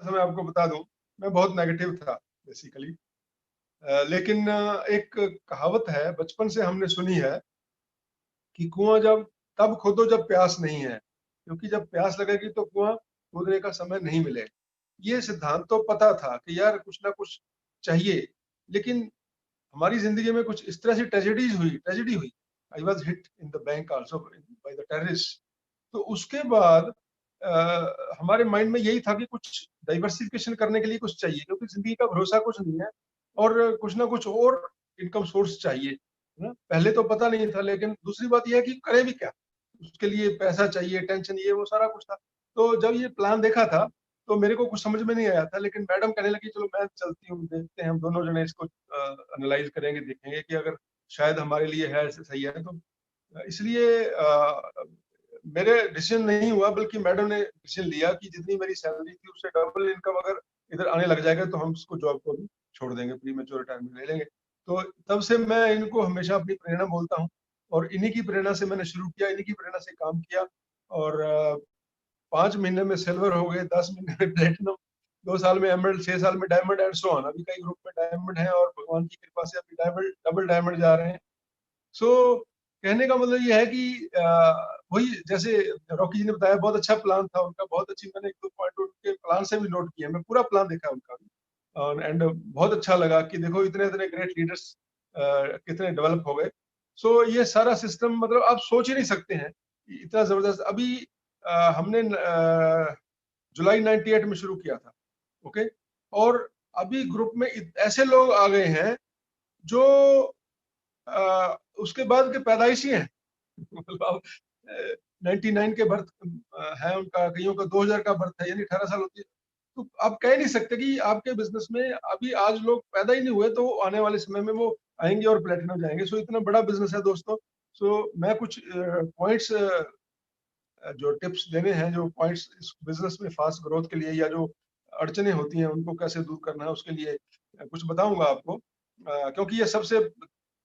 सा मैं आपको बता दूं, मैं बहुत नेगेटिव था बेसिकली। लेकिन एक कहावत है बचपन से हमने सुनी है कि कुआं जब तब खोदो जब प्यास नहीं है, क्योंकि जब प्यास लगेगी तो कुआं खोदने का समय नहीं मिलेगा। ये सिद्धांत तो पता था कि यार कुछ ना कुछ चाहिए, लेकिन हमारी जिंदगी में कुछ इस तरह से ट्रेजेडी हुई। I was hit in the bank also by the terrorist. तो उसके बाद हमारे माइंड में यही था कि कुछ डाइवर्सिफिकेशन करने के लिए कुछ चाहिए, क्योंकि जिंदगी का भरोसा कुछ नहीं है और कुछ ना कुछ और इनकम सोर्स चाहिए, है ना। पहले तो पता नहीं था, लेकिन दूसरी बात यह है कि करें भी क्या, उसके लिए पैसा चाहिए, टेंशन, ये वो सारा कुछ था। तो जब ये प्लान देखा था तो मेरे को कुछ समझ में नहीं आया था, लेकिन मैडम कहने लगी चलो मैं चलती हूँ, देखते हैं हम दोनों जने इसको एनालाइज करेंगे, देखेंगे कि अगर शायद हमारे लिए है सही है। तो इसलिए मेरे डिसीजन नहीं हुआ, बल्कि मैडम ने डिसीजन लिया कि जितनी मेरी सैलरी थी उससे डबल इनकम अगर इधर आने लग जाएगा तो हम इसको जॉब को भी छोड़ देंगे, प्री मेच्योर रिटायरमेंट ले लेंगे। तो तब से मैं इनको हमेशा अपनी प्रेरणा बोलता हूँ, और इन्हीं की प्रेरणा से मैंने शुरू किया, इन्हीं की प्रेरणा से काम किया। और 5 महीने में सिल्वर हो गए, 10 महीने में प्लेटिनम, 2 साल में एमरल्ड, 6 साल में डायमंड एंड सो ऑन। अभी कई ग्रुप में डायमंड है और भगवान की कृपा से अभी डबल डायमंड जा रहे हैं। सो कहने का मतलब ये है कि वही जैसे रॉकी जी ने बताया, बहुत अच्छा प्लान था उनका, बहुत अच्छी, मैंने 1-2 पॉइंट उनके प्लान से भी नोट किया, मैं पूरा प्लान देखा उनका भी। एंड बहुत अच्छा लगा कि देखो इतने इतने ग्रेट लीडर्स कितने डेवलप हो गए। सो ये सारा सिस्टम मतलब आप सोच ही नहीं सकते हैं इतना जबरदस्त। अभी हमने जुलाई 98 में शुरू किया था, ओके। और अभी ग्रुप में ऐसे लोग आ गए हैं जो उसके बाद के पैदाइशी हैं। मतलब 99 के बर्थ है उनका, कईयों का 2000 का बर्थ है, यानी 18 साल होती है। तो आप कह नहीं सकते कि आपके बिजनेस में अभी आज लोग पैदा ही नहीं हुए तो आने वाले समय में वो आएंगे और प्लेटिनम जाएंगे। सो इतना बड़ा बिजनेस है दोस्तों। सो मैं कुछ पॉइंट्स, जो टिप्स देने हैं, जो पॉइंट्स इस बिजनेस में फास्ट ग्रोथ के लिए, या जो अड़चने होती हैं उनको कैसे दूर करना है, उसके लिए कुछ बताऊंगा आपको। क्योंकि ये सबसे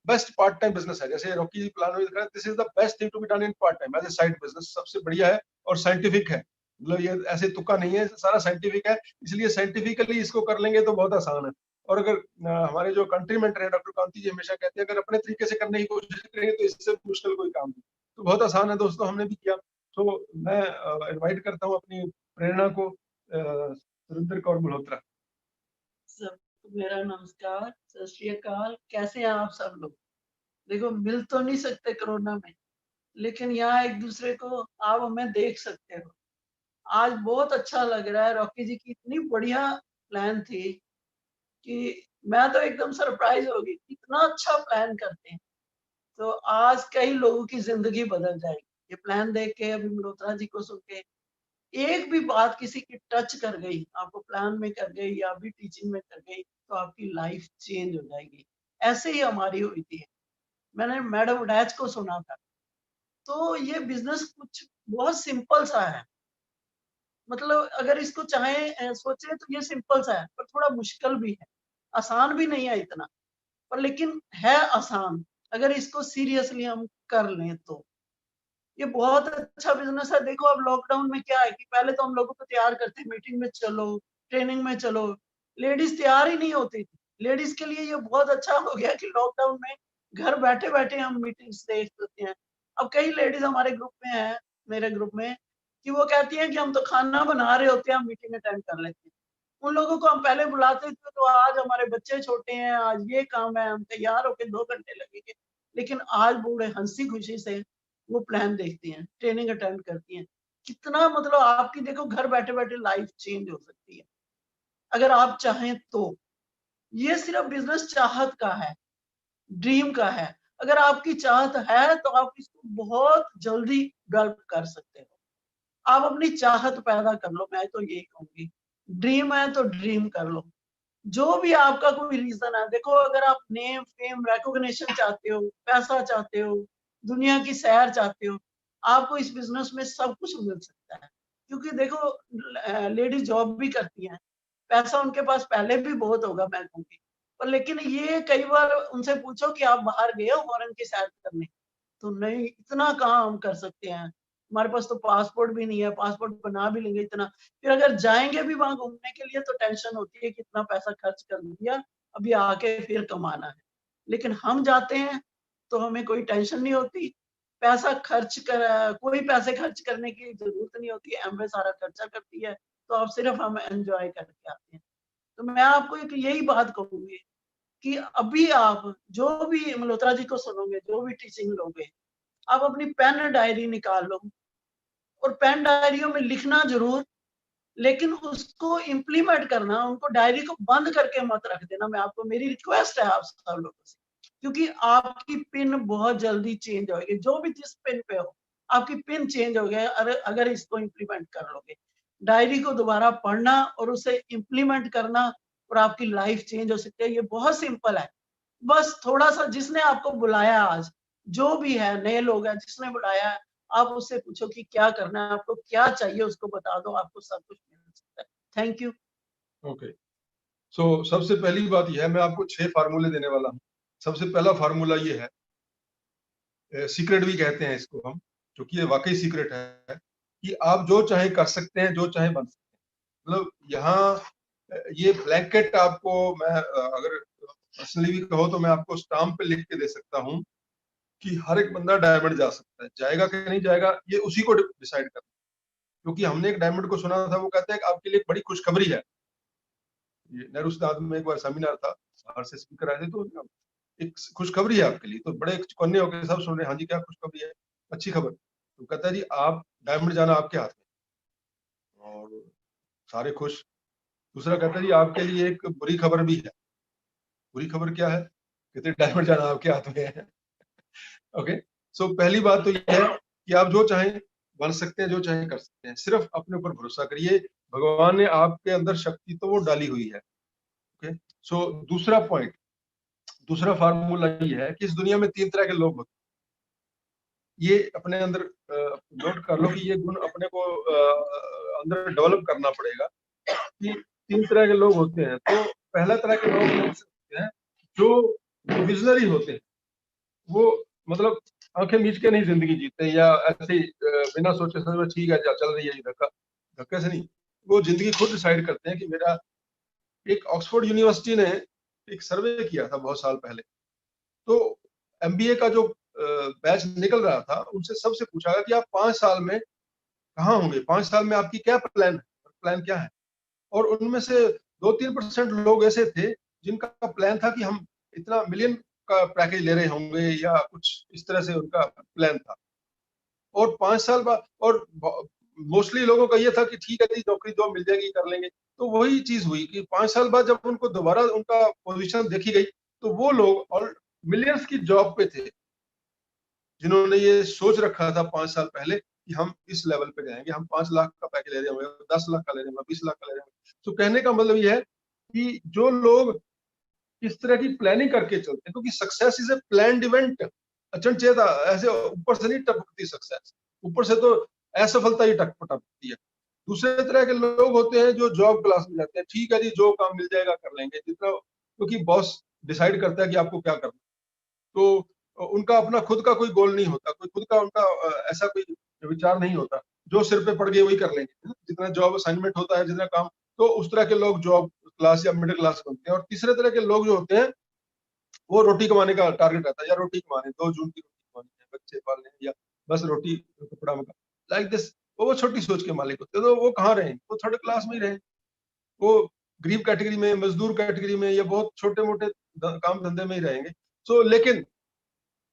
बेस्ट पार्ट टाइम बिजनेस है, जैसे रॉकी प्लान में दिखा, this is the best thing to be done in part time as a side business. सबसे बढ़िया है और साइंटिफिक है, मतलब ये ऐसे तुक्का नहीं है, सारा साइंटिफिक है। इसलिए साइंटिफिकली इसको कर लेंगे तो बहुत आसान है। और अगर हमारे जो कंट्री मेंटर है डॉक्टर कांति जी हमेशा कहते हैं, अगर अपने तरीके से करने की कोशिश करेंगे तो इससे मुश्किल कोई काम नहीं। तो बहुत आसान है दोस्तों, हमने भी किया। तो मैं इनवाइट करता हूँ अपनी प्रेरणा को, सुरेंद्र कौर मल्होत्रा। सबको मेरा नमस्कार, सत श्री अकाल। कैसे हैं आप सब लोग? देखो, मिल तो नहीं सकते कोरोना में, लेकिन यहाँ एक दूसरे को आप हमें देख सकते हो। आज बहुत अच्छा लग रहा है। रॉकी जी की इतनी बढ़िया प्लान थी कि मैं तो एकदम सरप्राइज हो गई, इतना अच्छा प्लान करते हैं। तो आज कई लोगों की जिंदगी बदल जाएगी ये प्लान देख के, अभी मल्होत्रा जी को सुन के। एक भी बात किसी की टच कर गई, आपको प्लान में कर गई या अभी टीचिंग में कर गई, तो आपकी लाइफ चेंज हो जाएगी। ऐसे ही हमारी हुई थी। मैंने मैडम डैच को सुना था। तो ये बिजनेस कुछ बहुत सिंपल सा है। मतलब अगर इसको चाहे सोचे तो ये सिंपल सा है, पर थोड़ा मुश्किल भी है। आसान भी नहीं है इतना, पर लेकिन है आसान अगर इसको सीरियसली हम कर लें तो। ये बहुत अच्छा बिजनेस है। देखो अब लॉकडाउन में क्या है कि पहले तो हम लोगों को तैयार करते, मीटिंग में चलो, ट्रेनिंग में चलो, लेडीज तैयार ही नहीं होती थी। लेडीज के लिए ये बहुत अच्छा हो गया कि लॉकडाउन में घर बैठे बैठे हम मीटिंग्स देख सकते हैं। अब कई लेडीज हमारे ग्रुप में है, मेरे ग्रुप में, कि वो कहती हैं कि हम तो खाना बना रहे होते हैं, हम मीटिंग अटेंड कर लेते हैं। उन लोगों को हम पहले बुलाते थे तो आज हमारे बच्चे छोटे हैं, आज ये काम है, हम तैयार होके 2 घंटे लगेंगे। लेकिन आज बूढ़े हंसी खुशी से वो प्लान देखती हैं, ट्रेनिंग अटेंड करती हैं। कितना मतलब आपकी देखो घर बैठे बैठे लाइफ चेंज हो सकती है अगर आप चाहें तो। ये सिर्फ बिजनेस चाहत का है, ड्रीम का है। अगर आपकी चाहत है तो आप इसको बहुत जल्दी डेवलप कर सकते हो। आप अपनी चाहत पैदा कर लो, मैं तो यही कहूंगी। ड्रीम है तो ड्रीम कर लो। जो भी आपका कोई रीजन है, देखो अगर आप नेम फेम रिकॉग्निशन चाहते हो, पैसा चाहते हो, दुनिया की सैर चाहते हो, आपको इस बिजनेस में सब कुछ मिल सकता है। क्योंकि देखो लेडीज जॉब भी करती हैं, पैसा उनके पास पहले भी बहुत होगा मैं कहूंगी, पर लेकिन ये कई बार उनसे पूछो कि आप बाहर गए हो फॉरेन की सैर करने, तो नहीं, इतना कहाँ हम कर सकते हैं। हमारे पास तो पासपोर्ट भी नहीं है, पासपोर्ट बना भी लेंगे इतना, फिर अगर जाएंगे भी वहां घूमने के लिए तो टेंशन होती है कि इतना पैसा खर्च कर दिया, अभी आके फिर कमाना है। लेकिन हम जाते हैं तो हमें कोई टेंशन नहीं होती, पैसा खर्च कर कोई पैसे खर्च करने की जरूरत नहीं होती, एमवे सारा खर्चा करती है, तो अब सिर्फ हम एंजॉय करके आते हैं। तो मैं आपको एक यही बात कहूंगी कि अभी आप जो भी मल्होत्रा जी को सुनोगे, जो भी टीचिंग लोगे, आप अपनी पेन डायरी निकाल लो और पेन डायरियों में लिखना जरूर, लेकिन उसको इम्प्लीमेंट करना, उनको डायरी को बंद करके मत रख देना। मैं आपको, मेरी रिक्वेस्ट है आप सब लोगों से, क्योंकि आपकी पिन बहुत जल्दी चेंज होगी, जो भी जिस पिन पे हो आपकी पिन चेंज हो गया अगर इसको इम्प्लीमेंट कर लोगे। डायरी को दोबारा पढ़ना और उसे इम्प्लीमेंट करना और आपकी लाइफ चेंज हो सकती है। ये बहुत सिंपल है, बस थोड़ा सा जिसने आपको बुलाया आज, जो भी है नए लोग हैं जिसने बुलाया है, आप उससे पूछो कि क्या करना है, आपको क्या चाहिए, उसको बता दो, आपको सब कुछ मिल सकता है। Thank you. ओके, सो सबसे पहली बात यह है, मैं आपको 6 फार्मूले देने वाला हूँ। सबसे पहला फार्मूला ये है, सीक्रेट भी कहते हैं इसको हम, क्योंकि ये वाकई सीक्रेट है कि आप जो चाहे कर सकते हैं, जो चाहे बन सकते हैं। मतलब यहाँ ये ब्लैंकेट आपको मैं अगर पर्सनली भी कहो तो मैं आपको स्टाम्प पे लिख के दे सकता हूँ कि हर एक बंदा डायमंड जा सकता है। जाएगा कि नहीं जाएगा ये उसी को डिसाइड करना है। क्योंकि हमने एक डायमंड को सुना था, वो कहते हैं कि आपके लिए एक बड़ी खुशखबरी है। ये नेहरू स्टाद में एक बार सेमिनार था, बाहर से स्पीकर आए थे, तो एक खुशखबरी है आपके लिए। तो बड़े चौकन्ने होकर सब सुन रहे हैं, हाँ जी क्या खुशखबरी है, अच्छी खबर। तो कहता है जी आप डायमंड जाना आपके हाथ में, और सारे खुश। दूसरा कहता है जी आपके लिए एक बुरी खबर भी है। बुरी खबर क्या है? कहते डायमंड जाना आपके हाथ में है। ओके, सो पहली बात तो ये है कि आप जो चाहें बन सकते हैं, जो चाहें कर सकते हैं, सिर्फ अपने ऊपर भरोसा करिए। भगवान ने आपके अंदर शक्ति तो वो डाली हुई है। ओके, सो दूसरा पॉइंट, दूसरा फार्मूला ये है कि इस दुनिया में 3 तरह के लोग होते हैं। ये अपने अंदर नोट कर लो कि ये गुण अपने को अंदर डेवलप करना पड़ेगा कि 3 तरह के लोग होते हैं। तो पहला तरह के लोग होते हैं जो विजनरी होते हैं। वो मतलब आंखें मीच के नहीं जिंदगी जीते, या ऐसे ही बिना सोचे समझे ठीक है चल रही है धक्का धक्के से नहीं। वो जिंदगी खुद डिसाइड करते हैं कि मेरा, एक ऑक्सफोर्ड यूनिवर्सिटी ने एक सर्वे किया था बहुत साल पहले। तो एमबीए का जो बैच निकल रहा था, उनसे सबसे पूछा गया कि आप 5 साल में कहाँ होंगे, 5 साल में आपकी क्या प्लान है, प्लान क्या है। और उनमें से 2-3% लोग ऐसे थे जिनका प्लान था कि हम इतना मिलियन का पैकेज ले रहे होंगे, या कुछ इस तरह से उनका प्लान था। और 5 साल बाद, और मोस्टली लोगों का ये था कि ठीक है जी नौकरी जॉब मिल जाएगी कर लेंगे। तो वही चीज हुई कि 5 साल बाद जब उनको दोबारा उनका पोजीशन देखी गई, तो वो लोग और मिलियंस की जॉब पे थे, जिन्होंने ये सोच रखा था 5 साल पहले कि हम इस लेवल पे जाएंगे, हम 5 लाख का पैकेज ले रहे होंगे, 10 लाख का ले रहे होंगे, 20 लाख का ले रहे होंगे। तो कहने का मतलब ये है कि जो लोग इस तरह की प्लानिंग करके चलते हैं, क्योंकि success is a planned event. अचनचेत ऐसे ऊपर से नहीं टपकती सक्सेस, ऊपर से तो असफलता ही टपकती है। दूसरे तरह के लोग होते हैं जो जॉब क्लास में जाते हैं, ठीक है जी जो काम मिल जाएगा कर लेंगे जितना, क्योंकि बॉस डिसाइड करता है कि आपको क्या करना। तो उनका अपना खुद का कोई गोल नहीं होता, कोई खुद का उनका ऐसा कोई विचार नहीं होता, जो सिर पे पड़ गए वही कर लेंगे, जितना जॉब असाइनमेंट होता है, जितना काम। तो उस तरह के लोग जॉब क्लास या मिडिल क्लास बनते हैं। और तीसरे तरह के लोग जो होते हैं, वो रोटी कमाने का टारगेट रहता है, या रोटी कमाने 2 जून की रोटी कमानी है, बच्चे पालने हैं, या बस रोटी कपड़ा मकान, लाइक दिस। वो छोटी सोच के मालिक होते हैं। तो वो कहाँ रहे, वो थर्ड क्लास में ही रहे, वो गरीब कैटेगरी में, मजदूर कैटेगरी में, या बहुत छोटे मोटे काम धंधे में ही रहेंगे। सो लेकिन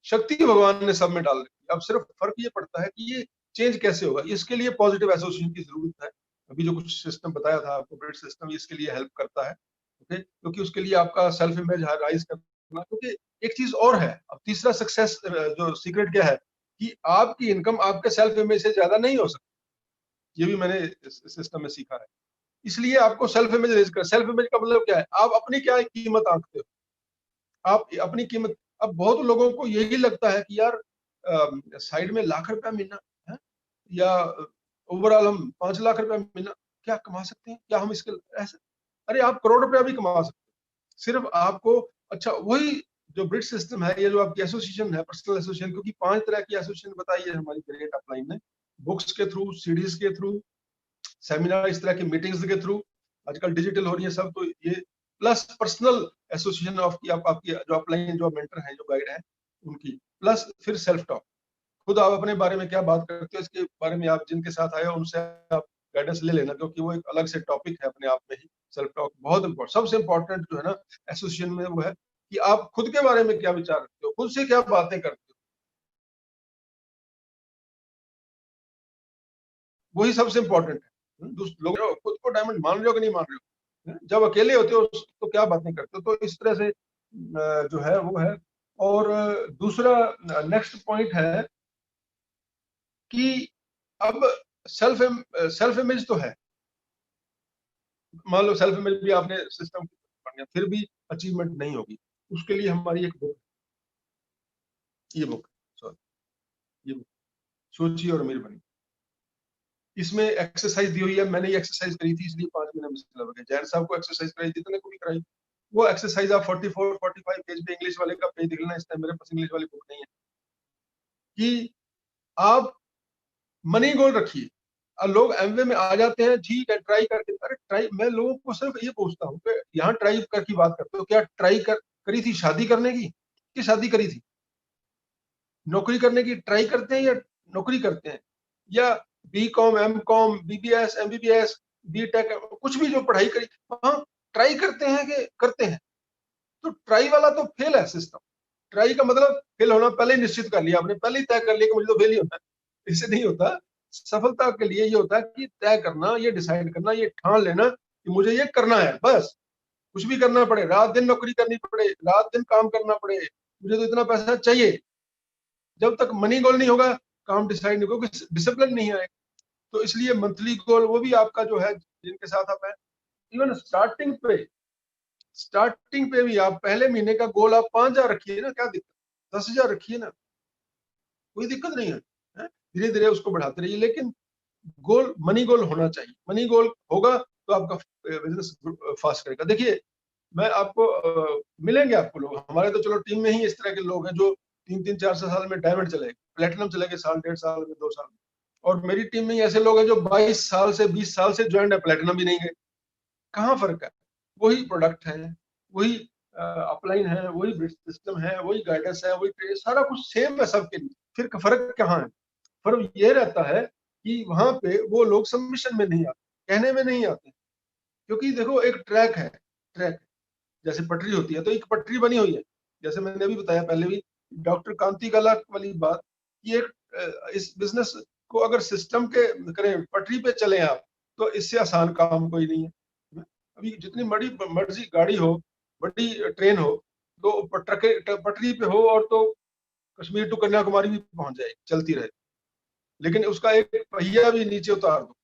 शक्ति भगवान ने सब में डाल रखी है। अब सिर्फ फर्क ये पड़ता है कि ये चेंज कैसे होगा। इसके लिए पॉजिटिव एसोसिएशन की जरूरत है। अभी जो कुछ सिस्टम बताया था आपको, ब्रिड सिस्टम, इसके लिए हेल्प करता है। ओके, क्योंकि उसके लिए आपका सेल्फ इमेज राइज करना। क्योंकि एक चीज और है, अब तीसरा सक्सेस जो सीक्रेट क्या है कि आपकी इनकम आपके सेल्फ इमेज से ज्यादा नहीं हो सकती। ये भी मैंने इस सिस्टम में सीखा है। इसलिए आपको सेल्फ इमेज रेज कर, सेल्फ इमेज का मतलब क्या है, आप अपनी क्या कीमत आंकते हो, आप अपनी कीमत। अब बहुत लोगों को यही लगता है कि यार साइड में लाख रुपया महीना है, या ओवरऑल हम 5 लाख रुपया महीना क्या कमा सकते हैं, क्या हम इसके ऐसे, अरे आप करोड़ रुपया भी कमा सकते हैं। सिर्फ आपको, अच्छा वही जो ब्रिज सिस्टम है, ये जो आपकी एसोसिएशन है, पर्सनल एसोसिएशन, क्योंकि 5 तरह की एसोसिएशन बताई है हमारी ग्रेट अपलाइन ने, बुक्स के थ्रू, सीडीज के थ्रू, सेमिनार, इस तरह की मीटिंग्स के थ्रू, आजकल डिजिटल हो रही है सब, तो ये प्लस पर्सनल एसोसिएशन ऑफ की आपकी जो अपलाइन जो मेंटर हैं, जो गाइड हैं उनकी, प्लस फिर सेल्फ टॉक, खुद आप अपने बारे में क्या बात करते हो इसके बारे में आप जिनके साथ आए हो उनसे आप गाइडेंस ले लेना, क्योंकि वो एक अलग से टॉपिक है अपने आप में ही। सेल्फ टॉक बहुत इंपॉर्टेंट, सबसे इंपॉर्टेंट जो है ना एसोसिएशन में वो है कि आप खुद के बारे में क्या विचार रखते हो, खुद से क्या बातें करते हो, वही सबसे इंपॉर्टेंट है। लोग खुद को डायमंड मान रहे हो कि नहीं मान रहे हो, जब अकेले होते हो तो क्या बातें करते हो, तो इस तरह से जो है वो है। और दूसरा नेक्स्ट पॉइंट है कि अब सेल्फ इमेज तो है, मान लो सेल्फ इमेज भी आपने सिस्टम पढ़ना, फिर भी अचीवमेंट नहीं होगी, उसके लिए हमारी एक बुक, ये बुक, सॉरी, ये बुक सोचिए और अमीर बनिए, इसमें एक्सरसाइज दी हुई है। मैंने ये एक्सरसाइज करी थी, इसलिए 5 महीने में लग गए। जैन साहब को एक्सरसाइज कराई, जितने को भी कराई, वो एक्सरसाइज आप 44 45 पेज पे, इंग्लिश वाले का पेज देख लेना, इस टाइम मेरे पास इंग्लिश वाली बुक नहीं है, कि आप मनी गोल रखिए। और लोग एमवे में आ जाते हैं, ठीक है ट्राई करके, अरे ट्राई, मैं लोगों को सिर्फ ये पूछता हूँ कि यहाँ ट्राई कर की बात करते हो, क्या ट्राई करी थी शादी करने की, कि शादी करी थी? नौकरी करने की ट्राई करते हैं या नौकरी करते हैं? या B Com, M Com, BBS, MBBS, BTech, कुछ भी जो पढ़ाई करी, हाँ ट्राई करते हैं कि करते हैं? तो ट्राई वाला तो फेल है सिस्टम। ट्राई का मतलब फेल होना पहले ही निश्चित कर लिया आपने, पहले ही तय कर लिया कि मुझे तो फेल ही होना है। इससे नहीं होता। सफलता के लिए ये होता है कि तय करना, ये डिसाइड करना, ये ठान लेना कि मुझे ये करना है, बस। कुछ भी करना पड़े, रात दिन नौकरी करनी पड़े, रात दिन काम करना पड़े, मुझे तो इतना पैसा चाहिए। जब तक मनी गोल नहीं होगा, काम डिसाइड नहीं होगा, डिसिप्लिन नहीं आएगा। तो इसलिए मंथली गोल वो भी आपका जो है, जिनके साथ आप है, इवन स्टार्टिंग पे भी आप पहले महीने का गोल आप 5,000 रखिए ना, क्या दिक्कत, 10,000 रखिए ना, कोई दिक्कत नहीं है, धीरे धीरे उसको बढ़ाते रहिए। लेकिन गोल, मनी गोल होना चाहिए। मनी गोल होगा तो आपका बिजनेस फास्ट करेगा। देखिए, मैं आपको मिलेंगे आपको लोग, हमारे तो चलो टीम में ही इस तरह के लोग हैं जो 3-3 4 साल में डायमंड चले गए, प्लेटिनम चले गए साल, 1.5 साल में, 2 साल में। और मेरी टीम में ही ऐसे लोग हैं जो 22 साल से, 20 साल से ज्वाइन है, प्लेटिनम भी नहीं गए। कहाँ फर्क है? वही प्रोडक्ट है, वही अपलाइन है, वही सिस्टम है, वही गाइडेंस है, वही सारा कुछ सेम है सबके लिए। फिर फर्क कहाँ है? फर्क ये रहता है कि वहां पे वो लोग सबमिशन में नहीं आते, कहने में नहीं आते, क्योंकि देखो एक ट्रैक है, ट्रैक जैसे पटरी होती है, तो एक पटरी बनी हुई है। जैसे मैंने अभी बताया पहले भी, डॉक्टर कांति गला वाली बात, कि एक इस बिजनेस को अगर सिस्टम के करें, पटरी पे चले आप, तो इससे आसान काम कोई नहीं है। अभी जितनी बड़ी मर्जी गाड़ी हो, बड़ी ट्रेन हो, तो पटरी पे हो और तो कश्मीर टू कन्याकुमारी भी पहुंच जाएगी, चलती रहे। लेकिन उसका एक पहिया भी नीचे उतार दो,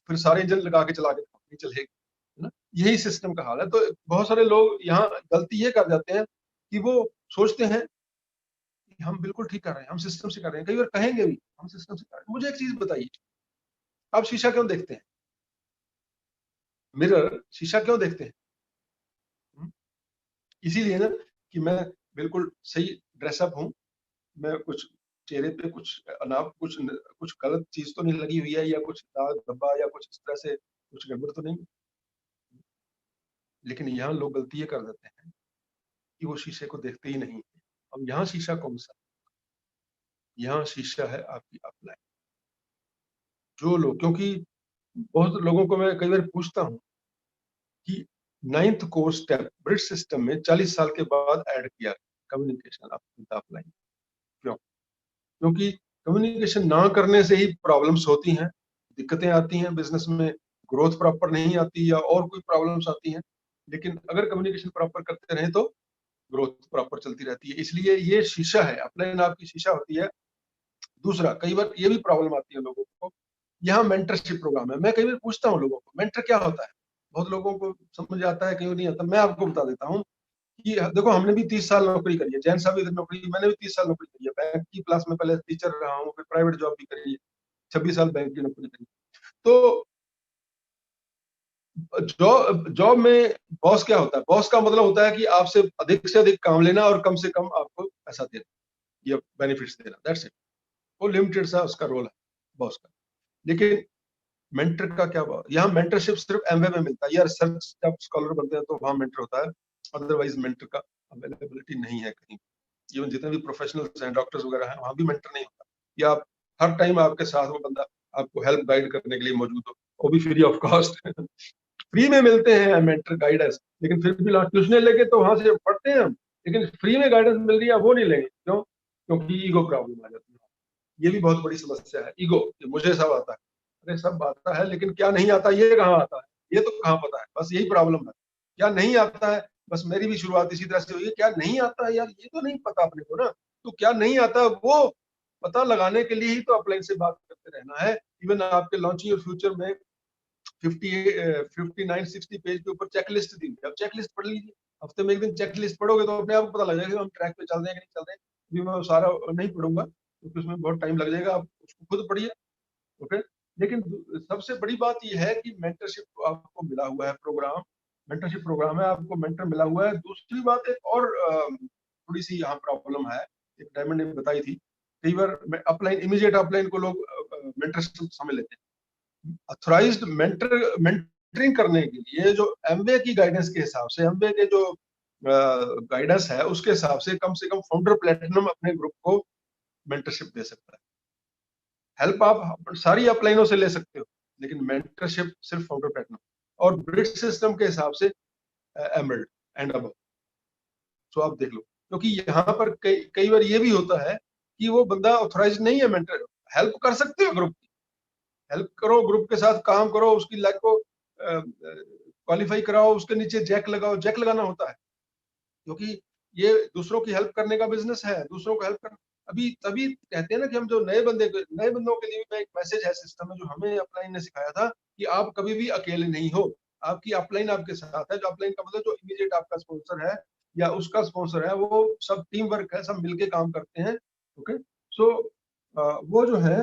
फिर सारे इंजन लगा के चला के नहीं चलेगी, है ना? यही सिस्टम का हाल है। तो बहुत सारे लोग यहाँ गलती ये कर जाते हैं कि वो सोचते हैं कि हम बिल्कुल ठीक कर रहे हैं, हम सिस्टम से कर रहे हैं, कई बार कहेंगे भी हम सिस्टम से कर रहे हैं। मुझे एक चीज बताइए, आप शीशा क्यों देखते हैं? मिरर, शीशा क्यों देखते हैं? हम्म? इसीलिए ना कि मैं बिल्कुल सही ड्रेसअप हूँ, मैं कुछ चेहरे पे कुछ अनाप, कुछ गलत चीज तो नहीं लगी हुई है, या कुछ दाग धब्बा या कुछ इस तरह से कुछ गड़बड़ तो नहीं। लेकिन यहाँ लोग गलती ये कर देते हैं कि वो शीशे को देखते ही नहीं है। अब यहाँ शीशा कौन सा? यहाँ शीशा है आपकी अपलाइन। जो लोग, क्योंकि बहुत लोगों को मैं कई बार पूछता हूँ कि 9th course step bridge system में 40 साल के बाद ऐड किया कम्युनिकेशन अपलाइन, क्यों? क्योंकि कम्युनिकेशन ना करने से ही प्रॉब्लम्स होती हैं, दिक्कतें आती हैं बिजनेस में, ग्रोथ प्रॉपर नहीं आती या और कोई प्रॉब्लम्स आती हैं। लेकिन अगर कम्युनिकेशन प्रॉपर करते रहे तो ग्रोथ प्रॉपर चलती रहती है। इसलिए ये शीशा है, अपलाइन आपकी शीशा होती है। दूसरा, कई बार ये भी प्रॉब्लम आती है लोगों को, यहाँ मेंटरशिप प्रोग्राम है। मैं कई बार पूछता हूँ लोगों को, मेंटर क्या होता है? बहुत लोगों को समझ आता है, कहीं नहीं आता। मैं आपको बता देता हूँ कि देखो, हमने भी 30 साल नौकरी करी है, जैन साहब इधर नौकरी, मैंने भी 30 साल नौकरी करी है, बैंक की क्लास में पहले टीचर रहा हूँ, फिर प्राइवेट जॉब भी करी है, 26 साल बैंक की नौकरी करी। तो जॉब जॉब में बॉस क्या होता है? बॉस का मतलब होता है कि आपसे अधिक से अधिक काम लेना और कम से कम आपको पैसा देना या बेनिफिट्स देना, दैट्स इट। वो लिमिटेड सा उसका रोल है। बॉस का। लेकिन मेंटर का क्या बात, यहाँ मेंटरशिप सिर्फ एमवे में मिलता है या रिसर्च जब स्कॉलर बनते हैं तो वहां मेंटर होता है, अदरवाइज मेंटर का अवेलेबिलिटी नहीं है कहीं। इवन जितने भी प्रोफेशनल्स हैं, डॉक्टर्स वगैरह हैं, वहां भी मेंटर नहीं होता, या आप हर टाइम आपके साथ वो बंदा आपको हेल्प गाइड करने के लिए मौजूद हो, वो भी फ्री ऑफ कॉस्ट। फ्री में मिलते हैं मेंटर गाइडेंस, लेकिन फिर भी ट्यूशन लेके तो वहां से पढ़ते हैं हम, लेकिन फ्री में गाइडेंस मिल रही है वो नहीं लेंगे, क्यों? क्योंकि ईगो प्रॉब्लम आ जाती है। ये भी बहुत बड़ी समस्या है, ईगो, कि मुझे सब आता है। अरे सब आता है, लेकिन क्या नहीं आता ये कहाँ आता है, ये तो कहाँ पता है, बस यही प्रॉब्लम है। क्या नहीं आता है, बस मेरी भी शुरुआत इसी तरह से हुई है, क्या नहीं आता है यार, ये तो नहीं पता अपने को ना। तो क्या नहीं आता वो पता लगाने के लिए ही तो अपलाइन से बात करते रहना है। इवन आपके लॉन्चिंग योर फ्यूचर में 59-60 पेज के ऊपर चेकलिस्ट दी है, अब चेकलिस्ट पढ़ लीजिए। हफ्ते में एक दिन चेकलिस्ट पढ़ोगे तो अपने आप को पता लग जाएगा हम ट्रैक पे चल रहे हैं कि नहीं चल रहे हैं। अभी मैं सारा नहीं पढ़ूंगा क्योंकि उसमें बहुत टाइम लग जाएगा, आप उसको खुद पढ़िए। ओके। लेकिन सबसे बड़ी बात यह है कि मेंटरशिप आपको मिला हुआ है प्रोग्राम, मेंटरशिप प्रोग्राम है, आपको मेंटर मिला हुआ है। दूसरी बात एक और थोड़ी सी यहाँ प्रॉब्लम है, एक डायमंड ने बताई थी, कई बार अपलाइन, इमीडिएट अपलाइन को लोग मेंटरशिप समझ लेते हैं। ऑथराइज्ड मेंटरिंग करने के लिए जो एमबीए की गाइडेंस के हिसाब से, एमबीए के जो गाइडेंस है उसके हिसाब से कम फाउंडर प्लेटिनम अपने ग्रुप को मेंटरशिप दे सकता है। हेल्प आप सारी अपलाइनों से ले सकते हो, लेकिन मेंटरशिप सिर्फ फाउंडर प्लेटिनम, और ब्रिज सिस्टम के हिसाब से एमरल्ड एंड अबव। तो आप देख लो, क्योंकि यहाँ पर कई बार ये भी होता है कि वो बंदा ऑथराइज नहीं है मेंटर। हेल्प कर सकते हो ग्रुप की, हेल्प करो, ग्रुप के साथ काम करो, उसकी लाइफ को क्वालिफाई कराओ, उसके नीचे जैक लगाओ, जैक लगाना होता है, क्योंकि ये दूसरों की हेल्प करने का बिजनेस है, दूसरों को हेल्प करना। अभी तभी कहते हैं ना कि हम जो नए बंदों के लिए भी एक मैसेज है, सिस्टम है जो हमें अपलाइन ने सिखाया था कि आप कभी भी अकेले नहीं हो, आपकी अपलाइन आपके साथ है। जो अपलाइन का मतलब जो इमीडिएट आपका स्पॉन्सर है या उसका स्पॉन्सर है, वो सब टीम वर्क है, सब मिलके काम करते हैं। ओके। सो वो जो है,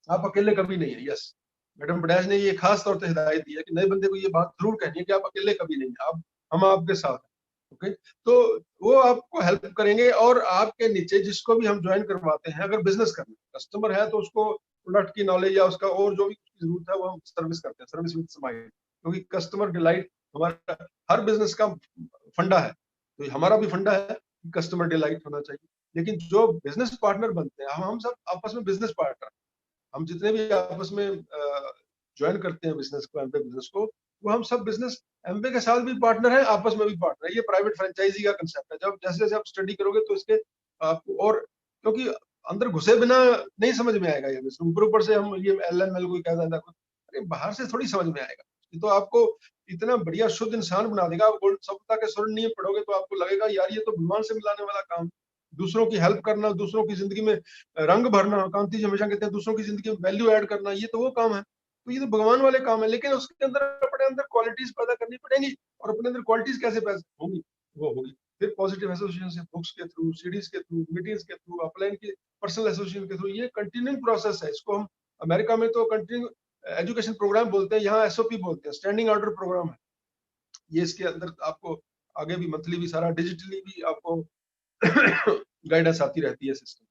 आप अकेले कभी नहीं है। यस, मैडम पटेल ने ये खास तौर से हिदायत दी है कि नए बंदे को ये बात जरूर कहनी है कि आप अकेले कभी नहीं है, आप, हम आपके साथ हैं। ओके। तो वो आपको हेल्प करेंगे, और आपके नीचे जिसको भी हम ज्वाइन करवाते हैं, अगर बिजनेस करना, कस्टमर है तो उसको प्रोडक्ट की नॉलेज या उसका और जो भी जरूरत है वो हम सर्विस करते हैं, सर्विस विद स्माइल, क्योंकि कस्टमर डिलाइट हमारा हर बिजनेस का फंडा है। तो हमारा भी फंडा है कि कस्टमर डिलाइट होना चाहिए। लेकिन जो बिजनेस पार्टनर बनते हैं, हम सब आपस में बिजनेस पार्टनर, हम जितने भी आपस में ज्वाइन करते हैं बिजनेस को, एमबे बिजनेस को, वो हम सब बिजनेस एमबे के साथ भी पार्टनर है, आपस में भी पार्टनर है। ये प्राइवेट फ्रेंचाइजी का कंसेप्ट है। जब जैसे जैसे आप स्टडी करोगे तो इसके आपको, और क्योंकि अंदर घुसे बिना नहीं समझ में आएगा ये बिजनेस। ऊपर ऊपर से हम ये एलएनएल कोई कह देता है, अरे बाहर से थोड़ी समझ में आएगा। ये तो आपको इतना बढ़िया शुद्ध इंसान बना देगा। आप गोल्ड सभ्यता के स्वर्ण नियम पढ़ोगे तो आपको लगेगा यार ये तो भगवान से मिलाने वाला काम, दूसरों की हेल्प करना, दूसरों की जिंदगी में रंग भरना। कांति जी हमेशा कहते हैं दूसरों की जिंदगी में वैल्यू ऐड करना, ये तो वो काम है। तो ये तो भगवान वाले काम है, लेकिन उसके अंदर अपने अंदर क्वालिटीज पैदा करनी पड़ेंगी। और अपने अंदर क्वालिटीज कैसे पैदा होंगी, वो होगी फिर पॉजिटिव एसोसिएशन से, बुक्स के थ्रू, सीडीज के थ्रू, मीटिंग्स के थ्रू, अपलाइन के पर्सनल एसोसिएशन के थ्रू। ये कंटिन्यूइंग प्रोसेस है। इसको हम अमेरिका में तो कंटिन्यू एजुकेशन प्रोग्राम बोलते हैं, यहाँ एसओपी बोलते हैं, स्टैंडिंग ऑर्डर प्रोग्राम है ये। इसके अंदर आपको आगे भी मंथली भी सारा डिजिटली भी आपको गाइडेंस आती रहती है सिस्टम।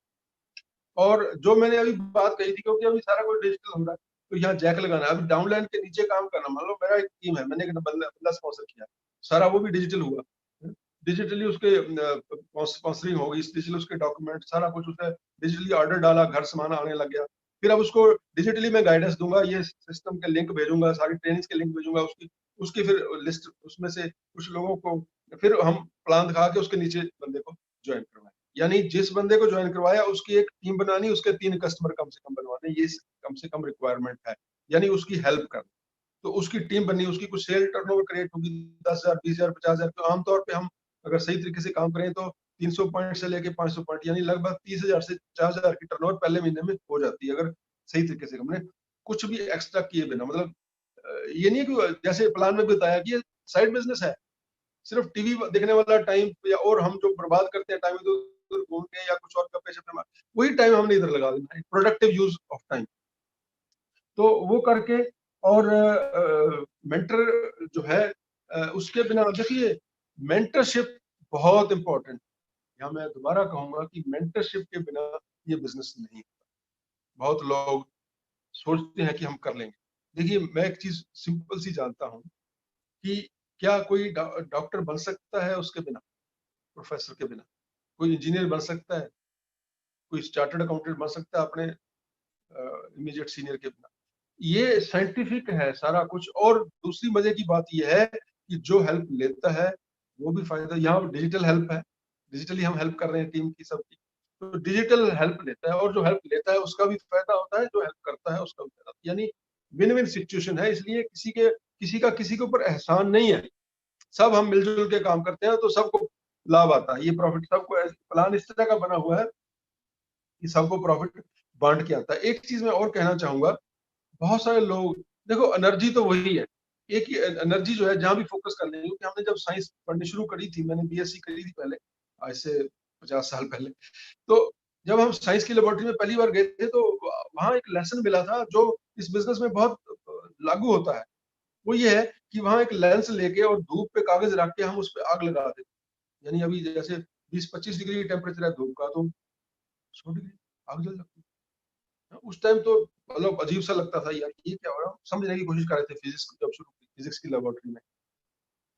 और जो मैंने अभी बात कही थी, क्योंकि अभी सारा कुछ डिजिटल हो रहा है, तो यहाँ जैक लगाना है। अभी डाउनलाइन के नीचे काम करना, मान लो मेरा एक टीम है, मैंने एक बंदा स्पॉन्सर किया, सारा वो भी डिजिटल हुआ। डिजिटली उसके स्पॉन्सरिंग होगी, डिजिटली उसके डॉक्यूमेंट सारा कुछ, उसने डिजिटली ऑर्डर डाला, घर सामान आने लग गया। फिर अब उसको डिजिटली मैं गाइडेंस दूंगा, ये सिस्टम के लिंक भेजूंगा, सारी ट्रेनिंग के लिंक भेजूंगा, उसकी उसकी फिर लिस्ट, उसमें से कुछ लोगों को फिर हम प्लान दिखा के उसके नीचे बंदे को ज्वाइन करवाएं। यानी जिस बंदे को ज्वाइन करवाया उसकी एक टीम बनानी, उसके 3 कस्टमर कम से कम बनवाने, ये कम से कम रिक्वायरमेंट है। यानी उसकी हेल्प करना, तो उसकी टीम बननी, उसकी कुछ सेल टर्नओवर क्रिएट होगी, 10,000, 20,000, 50,000। तो आमतौर पे हम अगर सही तरीके से काम करें तो 300 पॉइंट से लेके 500 पॉइंट, यानी लगभग 30,000 से 50,000 की टर्नओवर पहले महीने में हो जाती है, अगर सही तरीके से हमने कुछ भी एक्स्ट्रा किए बिना। मतलब ये नहीं कि जैसे प्लान में बताया कि ये साइड बिजनेस है, सिर्फ टीवी देखने वाला टाइम, या और हम जो बर्बाद करते हैं टाइम इधर घूम के या कुछ और गप्पे शप्पे मार, वही टाइम हमने इधर लगा देना है, प्रोडक्टिव यूज ऑफ टाइम। तो वो करके, और मेंटर जो है उसके बिना देखिए, मेंटरशिप बहुत इंपॉर्टेंट। यहाँ मैं दोबारा कहूंगा कि मेंटरशिप के बिना ये बिजनेस नहीं। बहुत लोग सोचते हैं कि हम कर लेंगे। देखिए, मैं एक चीज सिंपल सी जानता हूँ कि क्या कोई डॉक्टर बन सकता है उसके बिना, प्रोफेसर के बिना? कोई इंजीनियर बन सकता है, कोई चार्टर्ड अकाउंटेंट बन सकता है अपने इमीडिएट सीनियर के बिना? ये साइंटिफिक है सारा कुछ। और दूसरी मजे की बात यह है कि जो हेल्प लेता है वो भी फायदा, यहाँ डिजिटल हेल्प है, डिजिटली हम हेल्प कर रहे हैं टीम की सबकी, तो डिजिटल हेल्प लेता है और जो हेल्प लेता है उसका भी फायदा होता है, जो हेल्प करता है उसका भी फायदा होता है। यानी विन विन सिचुएशन है, इसलिए किसी के ऊपर एहसान नहीं है। सब हम मिलजुल के काम करते हैं तो सबको लाभ आता है, ये प्रॉफिट सबको, प्लान इस तरह का बना हुआ है कि सबको प्रॉफिट बांट के आता है। एक चीज मैं और कहना चाहूंगा, बहुत सारे लोग, देखो एनर्जी तो वही है, एक ही एनर्जी जो है जहां भी फोकस कर लेंगे, क्योंकि हमने जब साइंस पढ़नी शुरू करी थी, मैंने बीएससी करी थी पहले, आज से 50 साल पहले। तो जब हम साइंस की लेबोरेटरी में पहली बार गए थे तो वहां एक लेसन मिला था जो इस बिजनेस में बहुत लागू होता है। वो ये है कि वहां एक लेंस लेके और धूप पे कागज रख के हम उस पर आग लगा देते। यानी अभी जैसे 20-25 डिग्री टेम्परेचर है धूप का, तो 100 डिग्री आग जल जाती है। उस टाइम तो मतलब अजीब सा लगता था, यार ये क्या हो रहा है, समझने की कोशिश कर रहे थे फिजिक्स जब शुरू की, फिजिक्स की लेबोरेटरी में।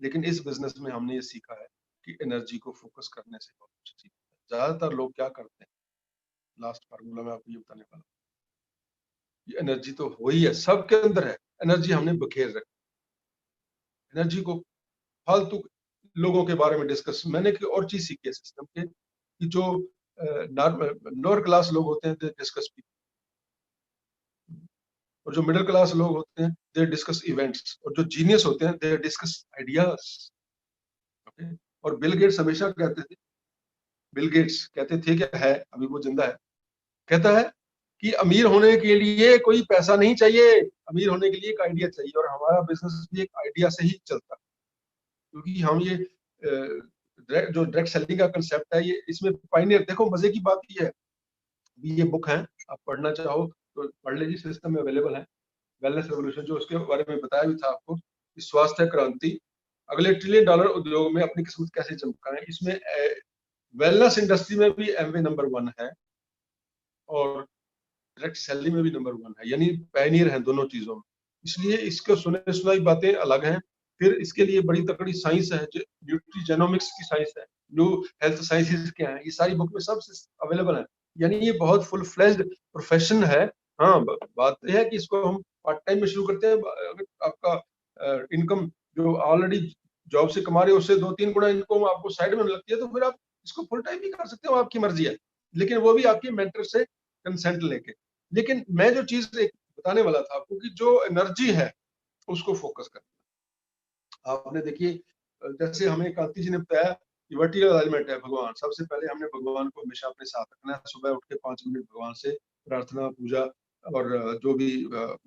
लेकिन इस बिजनेस में हमने ये सीखा है कि एनर्जी को फोकस करने से बहुत कुछ सीखते हैं। ज्यादातर लोग क्या करते हैं, लास्ट फार्मूला में आपको ये बताने वाला हूं, एनर्जी तो हो ही है, सबके अंदर है, एनर्जी हमने बखेर रखी। एनर्जी को फालतू लोगों के बारे में डिस्कस, मैंने एक और चीज सीखी है सिस्टम के, कि जो लोअर क्लास लोग होते हैं दे डिस्कस, और जो मिडिल क्लास लोग होते हैं दे डिस्कस इवेंट्स, और जो जीनियस होते हैं दे डिस्कस आइडियाज। ओके। और बिल गेट्स हमेशा कहते थे, बिल गेट्स कहते थे, क्या है, अभी वो जिंदा है, कहता है कि अमीर होने के लिए कोई पैसा नहीं चाहिए, अमीर होने के लिए एक आइडिया चाहिए, और हमारा बिजनेस भी एक आइडिया से ही चलता है। क्योंकि हम ये जो डायरेक्ट सेलिंग का कंसेप्ट है, ये इसमें पाइनियर, देखो मजे की बात ये है, ये बुक है, आप पढ़ना चाहो तो पढ़ लीजिए, सिस्टम में अवेलेबल है, वेलनेस रेवोल्यूशन, जो उसके बारे में बताया भी था आपको, कि स्वास्थ्य क्रांति, अगले $1 ट्रिलियन उद्योग में अपनी किस्मत कैसे चमकाएं। इसमें वेलनेस इंडस्ट्री में भी एमवे नंबर 1 है, और डायरेक्ट सैलरी में भी नंबर 1 है, यानी पैनियर है दोनों चीजों में। इसलिए इसको सुने सुनाई बातें अलग हैं, फिर इसके लिए बड़ी तकड़ी साइंस है, न्यूट्रीजेनोमिक्स की साइंस है, न्यू हेल्थ साइंसेज क्या है, ये सारी बुक में सब अवेलेबल है। यानी ये बहुत फुल फ्लेज्ड प्रोफेशन है। हाँ, बात यह है कि इसको हम पार्ट टाइम में शुरू करते हैं, अगर आपका इनकम जो ऑलरेडी जॉब से कमा रहे हो उससे 2-3 गुना इनकम आपको साइड में लगती है, तो फिर आप इसको फुल टाइम भी कर सकते हो, आपकी मर्जी है, लेकिन वो भी आपके मेंटर से कंसेंट लेके। लेकिन मैं जो चीज एक बताने वाला था आपको, कि जो एनर्जी है उसको फोकस करना। आपने देखिए, जैसे हमें कांति जी ने बताया कि वर्टिकल अलाइनमेंट है भगवान, सबसे पहले हमने भगवान को हमेशा अपने साथ रखना है, सुबह उठ के 5 मिनट भगवान से प्रार्थना पूजा, और जो भी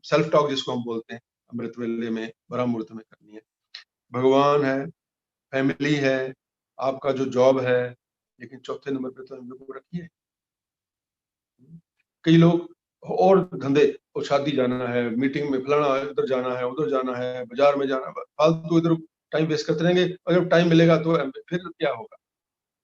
सेल्फ टॉक जिसको हम बोलते हैं, अमृत वेले में ब्रह्म मुहूर्त में करनी है। भगवान है, फैमिली है, आपका जो जॉब है, लेकिन चौथे नंबर पे तो हम लोग को रखिए, कई लोग और धंधे, और शादी जाना है, मीटिंग में फलाना, इधर जाना है, उधर जाना है, बाजार में जाना है, फालतू इधर टाइम वेस्ट करते रहेंगे, और जब टाइम मिलेगा तो फिर क्या होगा।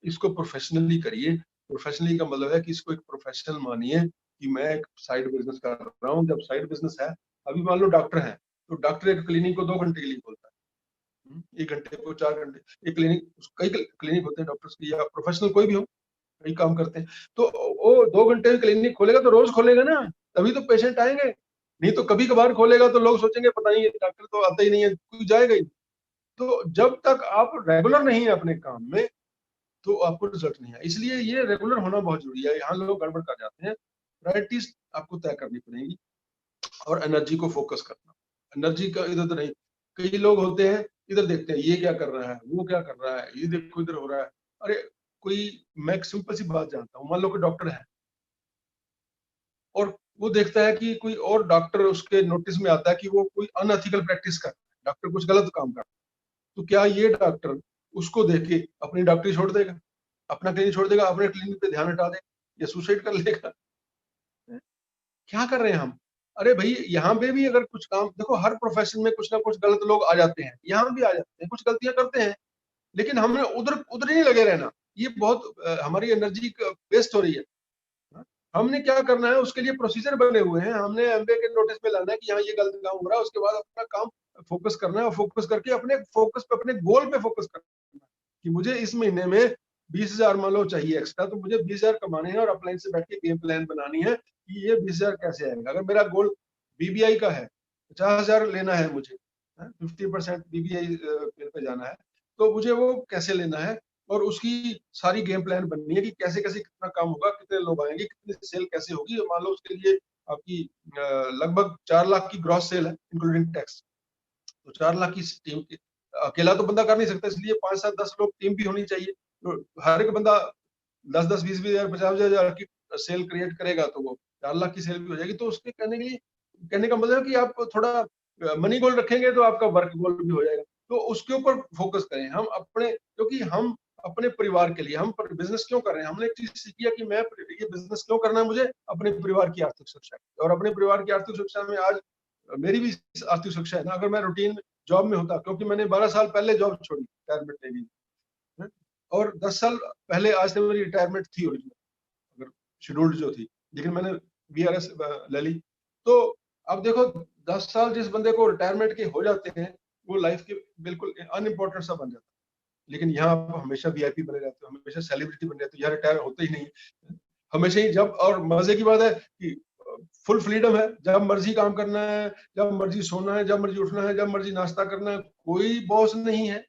इसको प्रोफेशनली करिए। प्रोफेशनली का मतलब है कि इसको एक प्रोफेशनल मानिए, कि मैं एक साइड बिजनेस कर रहा हूँ। जब साइड बिजनेस है, अभी मान लो डॉक्टर है, तो डॉक्टर एक क्लिनिक को 2 घंटे के लिए खोलता है, 1 घंटे को 4 घंटे, एक क्लिनिक, कई क्लिनिक होते हैं डॉक्टर्स की, या प्रोफेशनल कोई भी हो, कई काम करते हैं। तो वो 2 घंटे में क्लिनिक खोलेगा तो रोज खोलेगा ना, तभी तो पेशेंट आएंगे। नहीं तो कभी कभार खोलेगा तो लोग सोचेंगे पता नहीं डॉक्टर तो आता ही नहीं है, कोई जाएगा ही। तो जब तक आप रेगुलर नहीं है अपने काम में, तो आपको रिजल्ट नहीं है। इसलिए ये रेगुलर होना बहुत जरूरी है, यहाँ लोग गड़बड़ कर जाते हैं। प्रायोरिटीज आपको तय करनी पड़ेगी, और एनर्जी को फोकस करना, एनर्जी का इधर उधर नहीं। कई लोग होते हैं, इधर देखते हैं ये क्या कर रहा है, वो क्या कर रहा है, ये देखो इधर हो रहा है। अरे कोई, मैं एक सिंपल सी बात जानता हूँ, मान लो कि डॉक्टर है, और वो देखता है कि कोई और डॉक्टर, उसके नोटिस में आता है कि वो कोई अनएथिकल प्रैक्टिस कर रहा है, डॉक्टर कुछ गलत काम कर रहा है, तो क्या ये डॉक्टर उसको देख के अपनी डॉक्टरी छोड़ देगा, अपना क्लिनिक छोड़ देगा, अपने क्लिनिक पे ध्यान हटा देगा, या सुसाइड कर लेगा? क्या कर रहे हैं हम? अरे भाई, यहाँ पे भी अगर कुछ काम, देखो हर प्रोफेशन में कुछ ना कुछ गलत लोग आ जाते हैं, यहाँ भी आ जाते हैं, कुछ गलतियां करते हैं, लेकिन हमने उधर उधर ही नहीं लगे रहना। ये बहुत हमारी एनर्जी वेस्ट हो रही है। हाँ? हमने क्या करना है, उसके लिए प्रोसीजर बने हुए हैं। हमने एमबीए के नोटिस में लाना है कि हाँ ये गलत काम हो रहा है, उसके बाद अपना काम फोकस करना है और फोकस करके अपने फोकस पे, अपने गोल पे फोकस करना है कि मुझे इस महीने में 20,000 मान लो चाहिए एक्स्ट्रा, तो मुझे 20,000 कमाने हैं और अपलाइन से बैठ के गेम प्लान बनानी है कि ये 20,000 कैसे आएगा। अगर मेरा गोल बीबीआई का है, 50,000 लेना है मुझे, 50% बीबीआई पे जाना है, तो मुझे वो कैसे लेना है और उसकी सारी गेम प्लान बननी है कि कैसे कैसे कितना काम होगा, कितने लोग आएंगे, कितनी सेल कैसे होगी। मान लो उसके लिए आपकी लगभग 4 लाख की ग्रॉस सेल है इंक्लूडिंग टैक्स, तो 4 लाख की टीम की अकेला तो बंदा कर नहीं सकता, इसलिए 5 7 10 लोग टीम भी होनी चाहिए। तो हर एक बंदा 10 10 20 20 हजार 50 हजार की सेल क्रिएट करेगा तो वो 4 लाख की सेल भी हो जाएगी। तो उसके कहने का मतलब है कि आप थोड़ा मनी गोल रखेंगे तो आपका वर्क गोल भी हो जाएगा। तो उसके ऊपर फोकस करें हम अपने, क्योंकि हम अपने परिवार के लिए हम बिजनेस क्यों कर रहे हैं। हमने एक चीज सीखी है कि मैं ये बिजनेस क्यों करना है, मुझे अपने परिवार की आर्थिक सुरक्षा, और अपने परिवार की आर्थिक सुरक्षा में आज मेरी भी आर्थिक सुरक्षा है ना। अगर मैं रूटीन जॉब में होता, क्योंकि मैंने 12 साल पहले जॉब छोड़ी रिटायरमेंट लेने की, और 10 साल पहले आज से मेरी रिटायरमेंट थी ओरिजिनल, अगर शेड्यूल्ड जो थी, लेकिन मैंने वीआरएस ले ली। तो अब देखो 10 साल जिस बंदे को रिटायरमेंट के हो जाते हैं, वो लाइफ के बिल्कुल अनइम्पोर्टेंट सा बन जाता है। लेकिन यहाँ आप हमेशा वीआईपी बने रहते हो, हमेशा सेलिब्रिटी बन जाते हो, यहाँ रिटायर होते ही नहीं हमेशा ही। जब, और मजे की बात है कि फुल फ्रीडम है, जब मर्जी काम करना है, जब मर्जी सोना है, जब मर्जी उठना है, जब मर्जी नाश्ता करना है, कोई बॉस नहीं है।